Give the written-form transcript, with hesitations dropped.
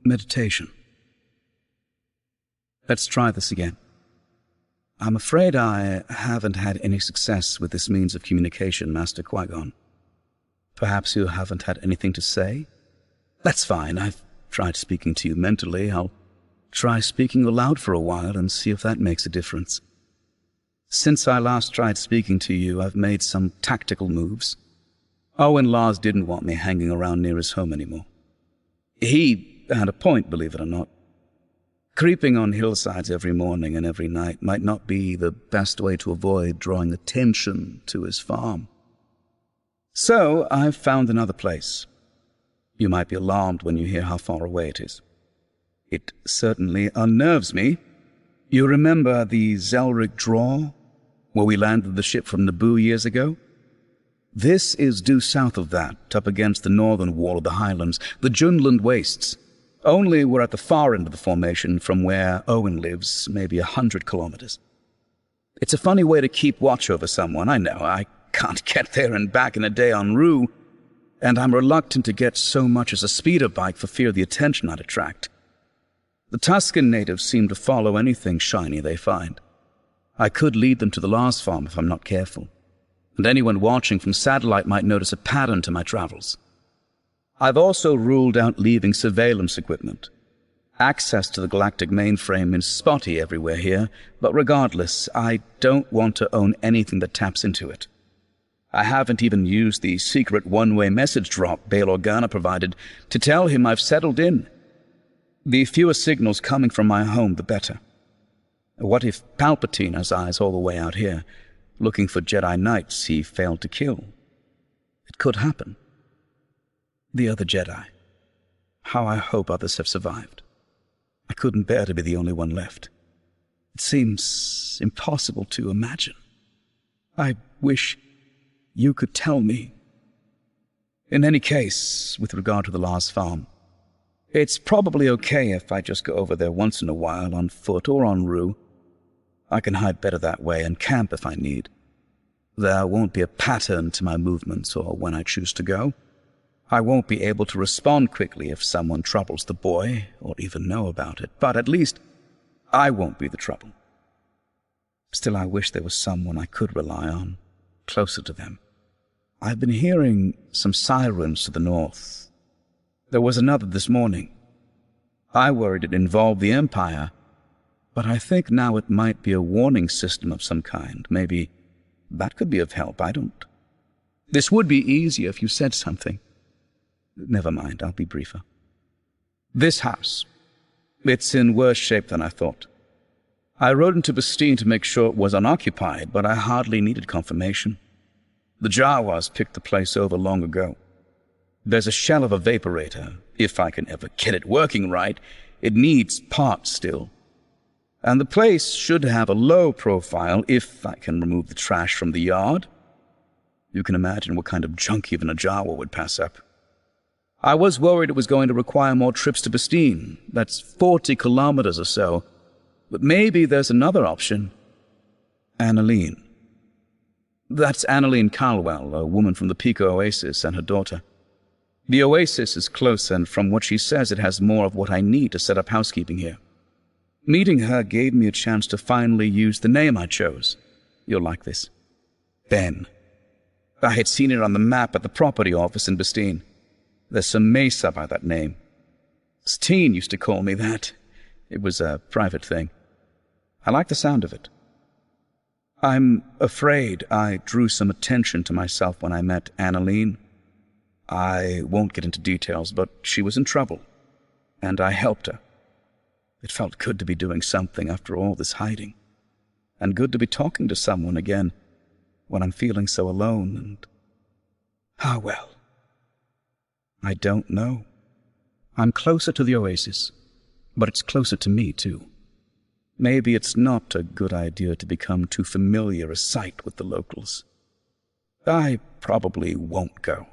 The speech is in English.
Meditation. Let's try this again. I'm afraid I haven't had any success with this means of communication, Master Qui-Gon. Perhaps you haven't had anything to say? That's fine. I've tried speaking to you mentally. I'll try speaking aloud for a while and see if that makes a difference. Since I last tried speaking to you, I've made some tactical moves. Owen Lars didn't want me hanging around near his home anymore. He had a point, believe it or not. Creeping on hillsides every morning and every night might not be the best way to avoid drawing attention to his farm. So I've found another place. You might be alarmed when you hear how far away it is. It certainly unnerves me. You remember the Zelric Draw, where we landed the ship from Naboo years ago? This is due south of that, up against the northern wall of the highlands, the Junland Wastes. Only we're at the far end of the formation from where Owen lives, maybe 100 kilometers. It's a funny way to keep watch over someone, I know. I can't get there and back in a day en route, and I'm reluctant to get so much as a speeder bike for fear of the attention I'd attract. The Tusken natives seem to follow anything shiny they find. I could lead them to the Lars farm if I'm not careful, and anyone watching from satellite might notice a pattern to my travels. I've also ruled out leaving surveillance equipment. Access to the galactic mainframe is spotty everywhere here, but regardless, I don't want to own anything that taps into it. I haven't even used the secret one-way message drop Bail Organa provided to tell him I've settled in. The fewer signals coming from my home, the better. What if Palpatine has eyes all the way out here, looking for Jedi Knights he failed to kill? It could happen. The other Jedi. How I hope others have survived. I couldn't bear to be the only one left. It seems impossible to imagine. I wish you could tell me. In any case, with regard to the Lars farm, it's probably okay if I just go over there once in a while on foot or en route. I can hide better that way and camp if I need. There won't be a pattern to my movements or when I choose to go. I won't be able to respond quickly if someone troubles the boy or even know about it, but at least I won't be the trouble. Still, I wish there was someone I could rely on, closer to them. I've been hearing some sirens to the north. There was another this morning. I worried it involved the Empire, but I think now it might be a warning system of some kind. Maybe that could be of help, I don't. This would be easier if you said something. Never mind, I'll be briefer. This house. It's in worse shape than I thought. I rode into Bastine to make sure it was unoccupied, but I hardly needed confirmation. The Jawas picked the place over long ago. There's a shell of a vaporator. If I can ever get it working right, it needs parts still. And the place should have a low profile if I can remove the trash from the yard. You can imagine what kind of junk even a Jawa would pass up. I was worried it was going to require more trips to Bastine. That's 40 kilometers or so. But maybe there's another option. Annalene. That's Annalene Calwell, a woman from the Pico Oasis, and her daughter. The Oasis is close, and from what she says, it has more of what I need to set up housekeeping here. Meeting her gave me a chance to finally use the name I chose. You'll like this. Ben. I had seen it on the map at the property office in Bastine. There's some mesa by that name. Satine used to call me that. It was a private thing. I like the sound of it. I'm afraid I drew some attention to myself when I met Annalene. I won't get into details, but she was in trouble, and I helped her. It felt good to be doing something after all this hiding, and good to be talking to someone again when I'm feeling so alone and... well. I don't know. I'm closer to the Oasis, but it's closer to me, too. Maybe it's not a good idea to become too familiar a sight with the locals. I probably won't go.